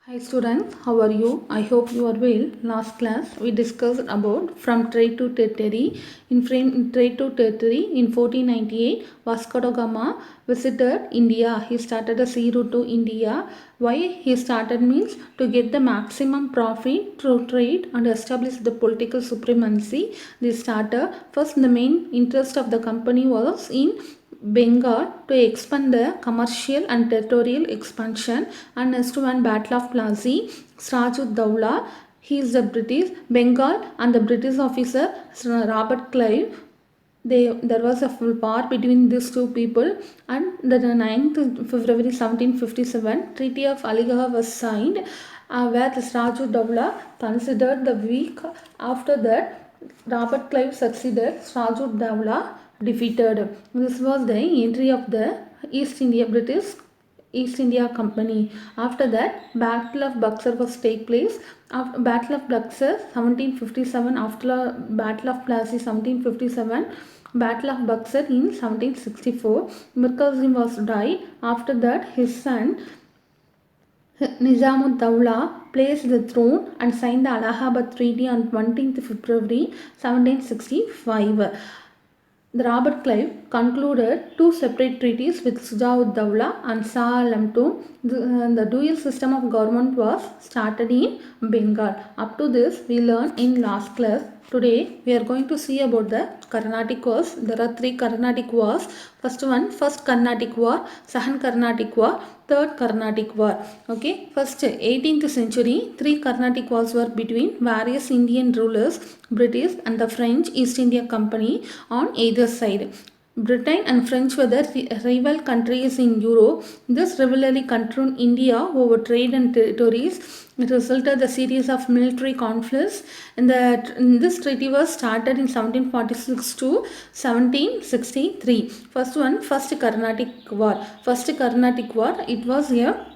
Hi students, how are you? I hope you are well. Last class we discussed about from trade to territory. In trade to territory in 1498, Vasco da Gama visited India. He started a sea route to India. Why he started means to get the maximum profit through trade and establish the political supremacy. They started first. The main interest of the company was in Bengal to expand the commercial and territorial expansion, and next one Battle of Plassey, Sirajud Dowla, he is the British Bengal and the British officer Robert Clive. There was a full war between these two people, and the 9th February 1757 Treaty of Aligarh was signed, where the Sirajud Dowla considered the weak. After that, Robert Clive succeeded. Sirajud Dowla defeated. This was the entry of the British East India Company. After that, Battle of Buxar was take place. After Battle of Buxar 1757, after Battle of Plassey 1757, Battle of Buxar in 1764. Mirkazim was died. After that, his son Nizamud-Dowla placed the throne and signed the Allahabad Treaty on 20th February 1765. The Robert Clive concluded two separate treaties with Sujauddawla and Shah Alam II. The dual system of government was started in Bengal. Up to this, we learned in last class. Today, we are going to see about the Carnatic Wars. There are three Carnatic Wars. First Carnatic War, second Carnatic War, third Carnatic War. Okay, first 18th century, three Carnatic Wars were between various Indian rulers, British and the French East India Company on either side. Britain and French were the rival countries in Europe. This rivalry controlled India over trade and territories. It resulted a series of military conflicts, and this treaty was started in 1746 to 1763. First Carnatic War. First Carnatic War, it was a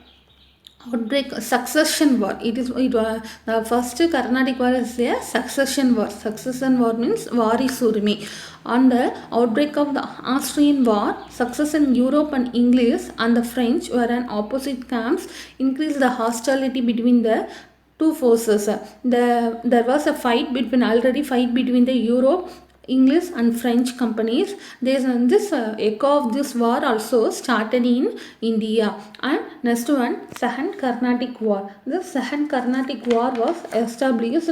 outbreak succession war. The first Carnatic War is a succession war. Succession war means Vari Surmi. On the outbreak of the Austrian War, success in Europe and English and the French were in opposite camps, increased the hostility between the two forces. There was a fight between the Europe, English and French companies. This echo of this war also started in India. And next one, Second Carnatic War. The Second Carnatic War was established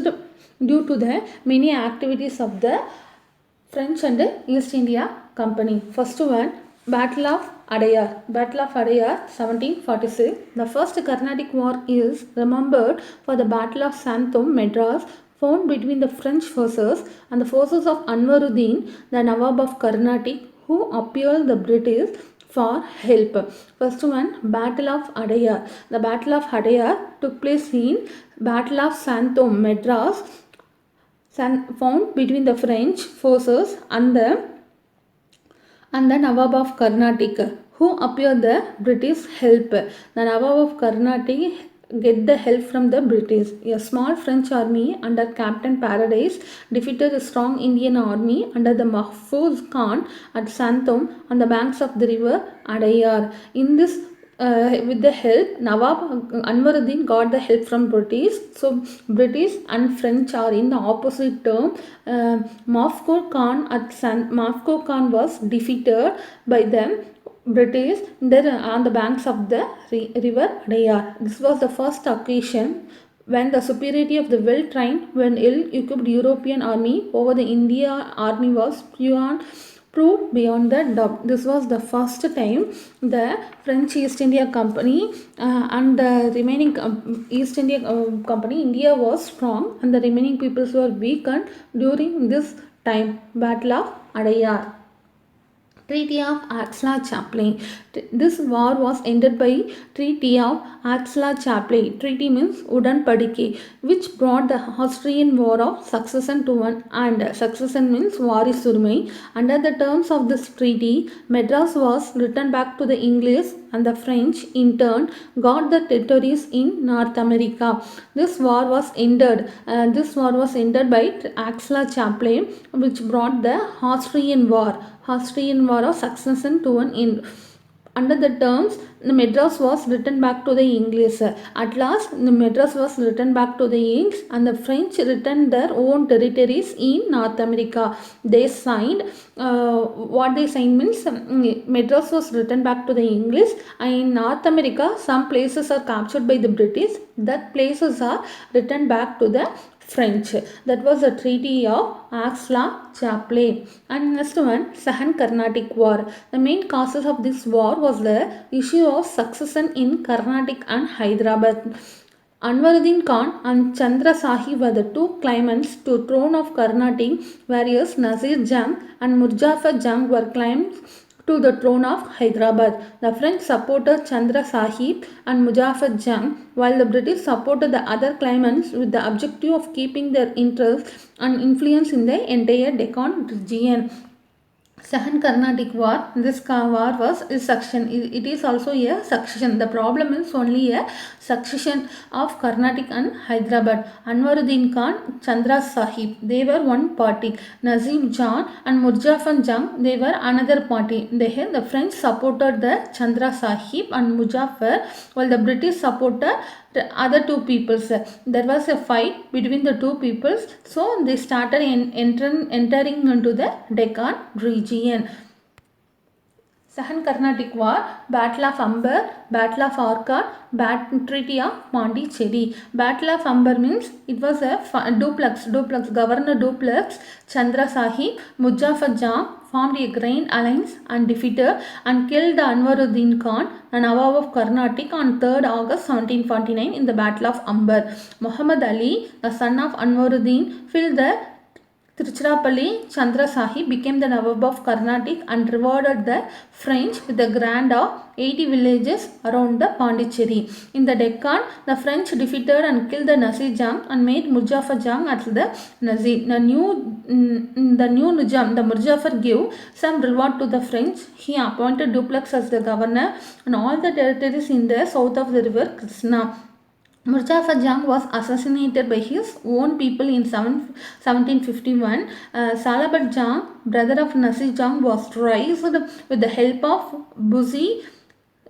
due to the many activities of the French and East India Company. First one, Battle of Adayar. Battle of Adayar 1746. The first Carnatic War is remembered for the Battle of Santhom, Madras, fought between the French forces and the forces of Anwaruddin, the Nawab of Carnatic, who appealed the British for help. First one, Battle of Adayar. The Battle of Adayar took place in Battle of Santhom, Madras, found between the French forces and the Nawab of Carnatic, who appeared the British help. The Nawab of Carnatic get the help from the British. A small French army under Captain Paradise defeated a strong Indian army under the Mahfuz Khan at Santhom on the banks of the river Adayar. In this with the help, Nawab Anwaruddin got the help from British. So British and French are in the opposite term. Mahfuz Khan was defeated by them British there on the banks of the river Adayar. This was the first occasion when the superiority of the well-trained, when ill-equipped European army over the India army was proved beyond the doubt. This was the first time the French East India Company and the remaining East India Company, India was strong and the remaining peoples were weakened during this time. Battle of Adayar. Treaty of Aix-la-Chapelle. This war was ended by Treaty of Aix-la-Chapelle. Treaty means Udanpadike, which brought the Austrian War of Succession to an end. Succession means Vari Surmai. Under the terms of this treaty, Madras was returned back to the English and the French in turn got the territories in North America. This war was ended. By Aix-la-Chapelle, which brought the Austrian War of Succession to an end. Under the terms, the Madras was returned back to the English. At last, the Madras was returned back to the English, and the French returned their own territories in North America. They signed, what they signed means Madras was returned back to the English, and in North America, some places are captured by the British. That places are returned back to the French. That was the Treaty of Aix-la-Chapelle. And next one, Second Carnatic War. The main causes of this war was the issue of succession in Carnatic and Hyderabad. Anwaruddin Khan and Chandra Sahib were the two claimants to throne of Carnatic, whereas Nasir Jang and Murjafar Jang were claimed to the throne of Hyderabad. The French supported Chandra Sahib and Muzaffar Jang, while the British supported the other claimants with the objective of keeping their interest and influence in the entire Deccan region. Second Carnatic War. This war was a succession. It is also a succession. The problem is only a succession of Carnatic and Hyderabad. Anwaruddin Khan, Chandra Sahib, they were one party. Nazim Jan and Murjafar Jang, they were another party. The French supported the Chandra Sahib and Muzaffar, while the British supported the other two peoples. There was a fight between the two peoples, so they started entering into the Deccan region. Second Carnatic War, Battle of Amber, Battle of Arcot, Treaty of Pondicherry. Battle of Amber means it was a duplex, Governor Duplex, Chandra Sahib, Muzaffar Jang formed a grand alliance and defeated and killed Anwaruddin Khan, the Nawab of Carnatic, on 3rd August 1749 in the Battle of Amber. Muhammad Ali, the son of Anwaruddin, filled the Tiruchirappalli. Chandra Sahib became the Nawab of Carnatic and rewarded the French with a grant of 80 villages around the Pondicherry. In the Deccan, the French defeated and killed the Nasir Jang and made Muzaffar Jang as the Nazir. The new Nizam, the Muzaffar, gave some reward to the French. He appointed Duplex as the governor and all the territories in the south of the river Krishna. Muzaffar Jang was assassinated by his own people in 1751. Salabat Jang, brother of Nasir Jang, was raised with the help of Buzi.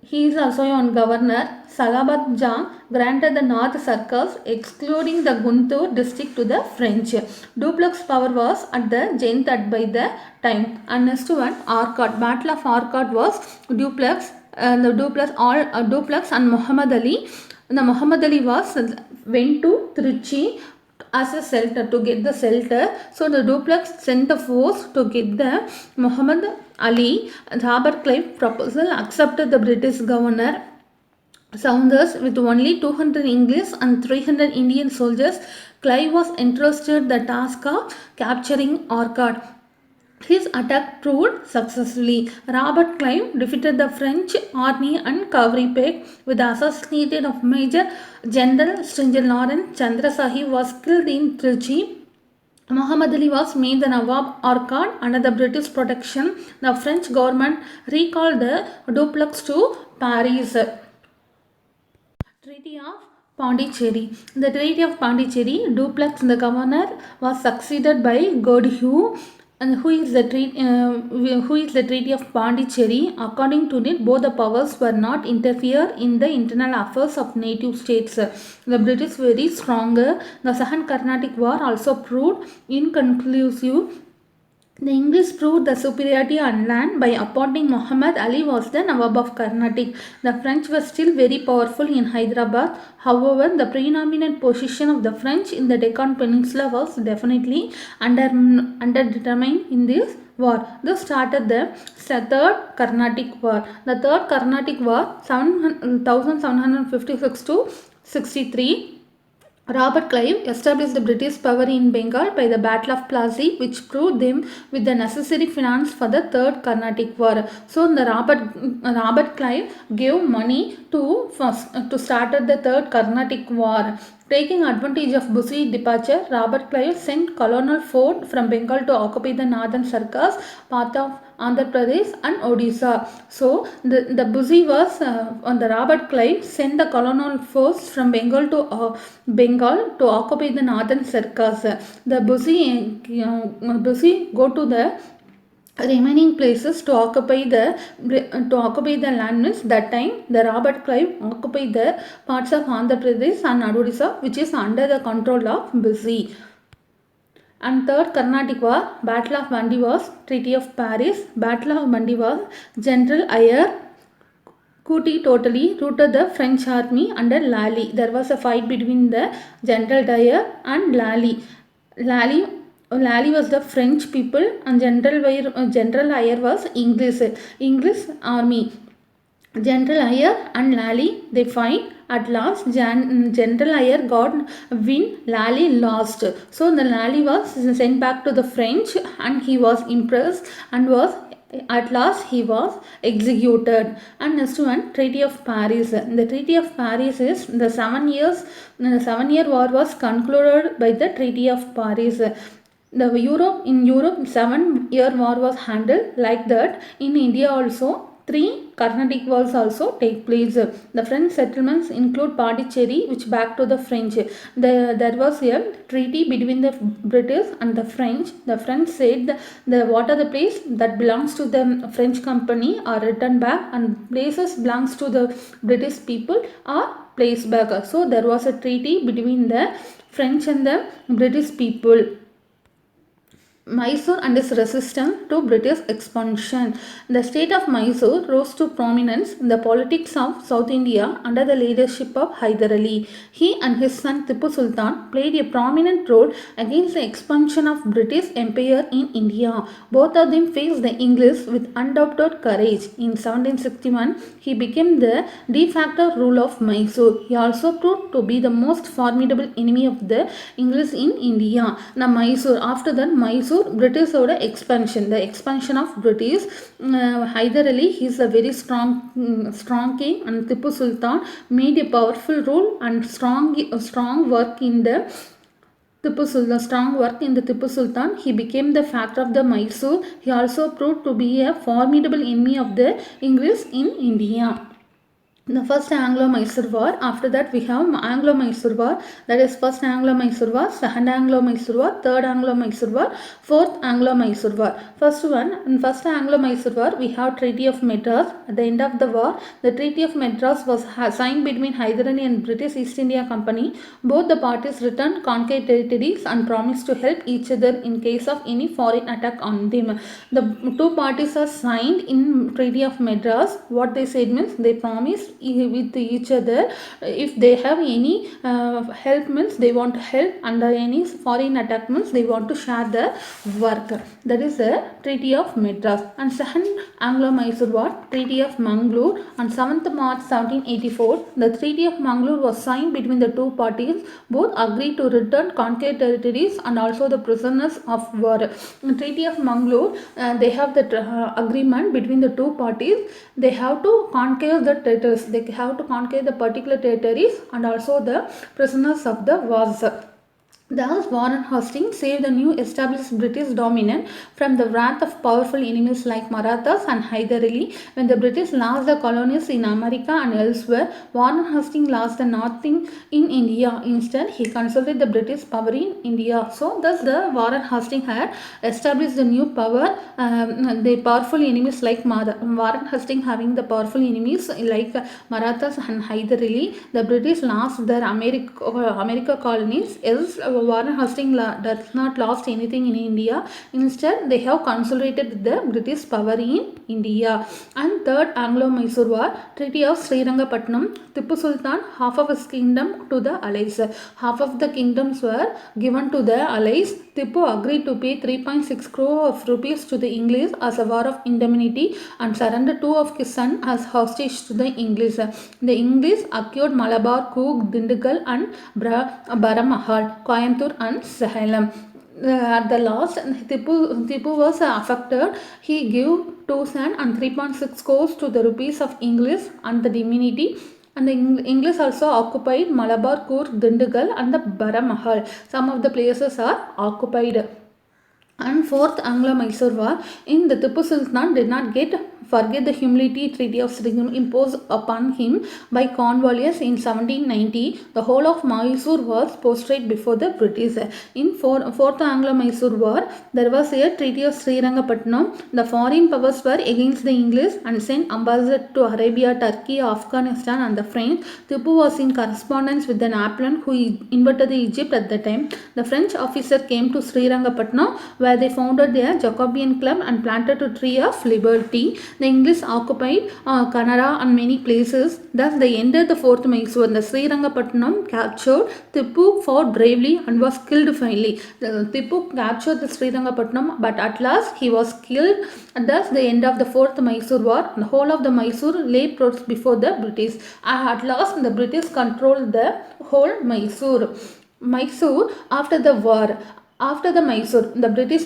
He is also on governor. Salabat Jang granted the North Circles, excluding the Guntur district, to the French. Duplex power was at the zenith by the time. And next one, Arcot. Battle of Arcot was Duplex and Muhammad Ali. The Muhammad Ali went to Trichy as a shelter, to get the shelter. So the Duplex sent a force to get the Muhammad Ali. Robert Clive proposal accepted the British governor Saunders with only 200 English and 300 Indian soldiers. Clive was entrusted the task of capturing Arcot. His attack proved successfully. Robert Clive defeated the French army and Kavri Peg with the assassination of Major General Stranger Lawrence. Chandra Sahib was killed in Trichy. Muhammad Ali was made the Nawab Arcot under the British protection. The French government recalled the Duplex to Paris. Treaty of Pondicherry. The Treaty of Pondicherry, Duplex, the governor, was succeeded by Godhue. And who is the Treaty of Pondicherry? According to it, both the powers were not interfere in the internal affairs of native states. The British were very stronger. The Second Carnatic War also proved inconclusive. The English proved the superiority on land by appointing Muhammad Ali was the Nawab of Carnatic. The French were still very powerful in Hyderabad. However, the predominant position of the French in the Deccan Peninsula was definitely underdetermined in this war. This started the Third Carnatic War. The Third Carnatic War, 1756 to 63. Robert Clive established the British power in Bengal by the Battle of Plassey, which proved them with the necessary finance for the Third Carnatic War. So, the Robert Clive gave money to start the Third Carnatic War. Taking advantage of Bussy departure, Robert Clive sent Colonel Ford from Bengal to occupy the northern circus, part of Andhra Pradesh and Odisha. So the Bussy was on the Robert Clive sent the colonial force from Bengal to occupy the northern circus. The Bussy go to the remaining places to occupy the land means that time the Robert Clive occupied the parts of Andhra Pradesh and Odisha which is under the control of Busy. And third Carnatic War, Battle of Mandivas, Treaty of Paris, Battle of Mandivas, General Ayer Kuti totally routed the French army under Lally. There was a fight between the General Dyer and Lally. Lally was the French people and General Ayer was English army. General Ayer and Lally they fight. At last, General Ayer got win. Lally lost. So the Lally was sent back to the French, and he was impressed and was at last he was executed. And next one, Treaty of Paris. The Treaty of Paris is the 7 year war was concluded by the Treaty of Paris. In Europe 7 year war was handled like that. In India also three Carnatic wars also take place. The French settlements include Pondicherry, which back to the French. There was a treaty between the British and the French. The French said the what are the place that belongs to the French company are returned back, and places belongs to the British people are placed back. So there was a treaty between the French and the British people. Mysore and its resistance to British expansion. The state of Mysore rose to prominence in the politics of South India under the leadership of Hyder Ali. He and his son Tipu Sultan played a prominent role against the expansion of British Empire in India. Both of them faced the English with undoubted courage. In 1761, he became the de facto ruler of Mysore. He also proved to be the most formidable enemy of the English in India. Now Mysore, after that Mysore British expansion, the expansion of British, Hyder Ali, he is a very strong king, and Tipu Sultan made a powerful role and strong work in the Tipu Sultan. He became the factor of the Mysore. He also proved to be a formidable enemy of the English in India. The first Anglo-Mysore War. After that we have Anglo-Mysore War. That is first Anglo-Mysore War, second Anglo-Mysore War, third Anglo-Mysore War, fourth Anglo-Mysore War. In first Anglo-Mysore War we have Treaty of Madras. At the end of the war, the Treaty of Madras was signed between Hyder Ali and British East India Company. Both the parties returned conquered territories and promised to help each other in case of any foreign attack on them. The two parties are signed in Treaty of Madras. What they said means they promised with each other if they have any help means they want to help, under any foreign attack means they want to share the work. That is the Treaty of Madras. And second Anglo-Mysore War, Treaty of Mangalore on 7th March 1784. The Treaty of Mangalore was signed between the two parties. Both agreed to return conquered territories and also the prisoners of war. In Treaty of Mangalore, they have the agreement between the two parties. They have to conquer the territories. They have to conquer the particular territories and also the prisoners of the wars. Thus, Warren Hastings saved the new established British dominance from the wrath of powerful enemies like Marathas and Hyder Ali. When the British lost the colonies in America and elsewhere, Warren Hastings lost the nothing in India. Instead, he consolidated the British power in India. So, thus the Warren Hastings had established the new power. The powerful enemies like Warren Hastings having the powerful enemies like Marathas and Hyder Ali. The British lost their America colonies. Else, Warren Hastings does not lost anything in India. Instead, they have consolidated the British power in India. And third Anglo-Mysore War, Treaty of Srirangapatnam. Tipu Sultan half of his kingdom to the allies. Half of the kingdoms were given to the allies. Tipu agreed to pay 3.6 crore of rupees to the English as a war of indemnity and surrendered two of his sons as hostage to the English. The English acquired Malabar, Coorg, Dindigul and Baramahal, Coimbatore and Salem. At the last, Tipu was affected. He gave 2 sons and 3.6 crores to the rupees of English and the diminuty. And the English also occupied Malabar, Coorg, Dindigul and the Baramahal. Some of the places are occupied. And fourth Anglo-Mysore War, in the Tipu Sultan did not forget the humility treaty of Srinagar imposed upon him by Cornwallis in 1790. The whole of Mysore was prostrate before the British. In fourth Anglo-Mysore War, there was a treaty of Srirangapatnam. The foreign powers were against the English and sent ambassadors to Arabia, Turkey, Afghanistan and the French. Tipu was in correspondence with the Napoleon, who invaded Egypt at the time. The French officer came to Srirangapatnam, where they founded their Jacobean club and planted a tree of liberty. The English occupied Kannada and many places. Thus, they entered the fourth Mysore. The Srirangapatnam captured. Tipu fought bravely and was killed finally. Tipu captured the Srirangapatnam, but at last he was killed. And thus, the end of the fourth Mysore war. The whole of the Mysore lay before the British. At last, the British controlled the whole Mysore after the war. After the Mysore, the British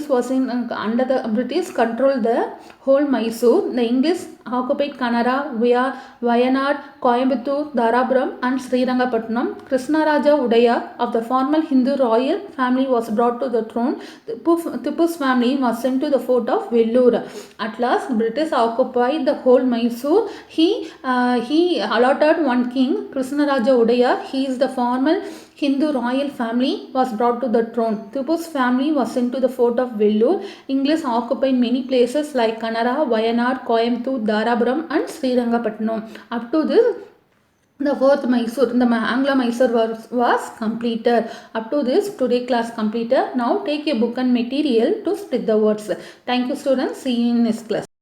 was in under the British controlled the whole Mysore. The English occupied Kannada, Wayanad, Coimbatore, Dharapuram and Srirangapatnam. Krishnaraja Udaya of the former Hindu royal family was brought to the throne. Tipu's family was sent to the fort of Vellore. At last, the British occupied the whole Mysore. He allotted one king, Krishnaraja Udaya. He is the former Hindu royal family was brought to the throne. Tipu's family was sent to the fort of Vellore. English occupied many places like Kannada, Wayanad, Coimbatore, Dharapuram and Srirangapatnam. Up to this, the fourth Mysore, the Anglo-Mysore was completed. Up to this, today class completed. Now take a book and material to split the words. Thank you students. See you in next class.